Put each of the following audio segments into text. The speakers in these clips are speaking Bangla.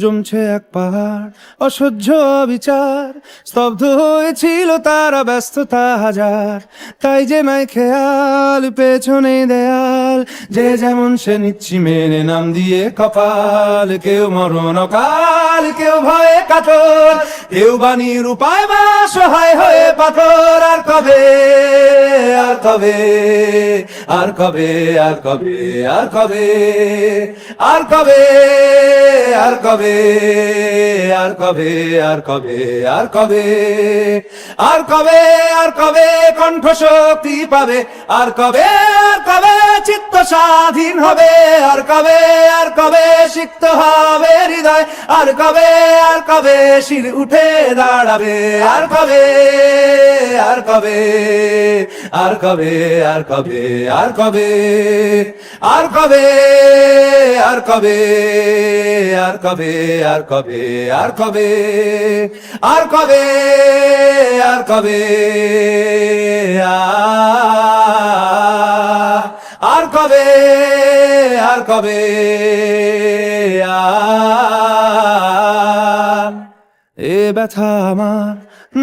জমছে এক পাহাড় অসহ্য বিচার, স্তব্ধ হয়েছিল তারা ব্যস্ততা হাজার। তাই যে নাই খেয়াল পেছনে দেয়াল, যে যেমন সে নিচ্ছি মেনে নাম দিয়ে কপাল। কেউ মরণ অকাল, কেউ ভয়ে কাতর, কেউ বাণীর উপায় বা সহায় হয়ে পাথর। আর কবে, আর কবে, আর কবে, আর কবে, আর কবে, আর কবে, আর কবে, আর কবে, আর কবে, আর কবে, আর কবে, আর কবে কণ্ঠ শক্তি পাবে? আর কবে, আর কবে চিত্ত স্বাধীন হবে? আর কবে, আর কবে সিক্ত হবে হৃদয়? আর কবে, আর কবে শির উঠে দাঁড়াবে? আর কবে, আর কবে, আর কবে, আর কবে, আর কবে, আর কবে, আর কবে, আর কবে, আর কবে, আর কবে, আর কবে, আর কবে, আর কবে, আর কবে, এ ব্যথা আমার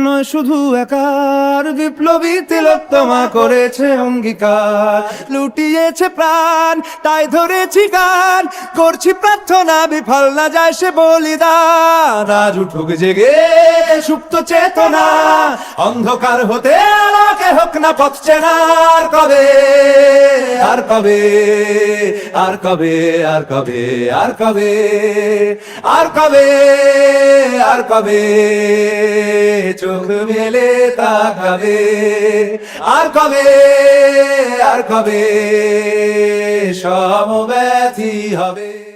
নয় শুধু একার, বিপ্লবী তিলোত্তমা করেছে অঙ্গীকার। লুটিয়েছে প্রাণ তাই ধরেছি গান, করছি প্রার্থনা বিফল না যায় সে বলিদান। আজ উঠুক জেগে সুপ্ত চেতনা, অন্ধকার হতে আলোকে হোক না পথ চেনা। আর কবে, আর কবে, আর কবে, আর কবে, আর কবে, আর কবে, আর কবে চোখ মেলে তাকাবে? আর কবে, আর কবে সমব্যথী হবে?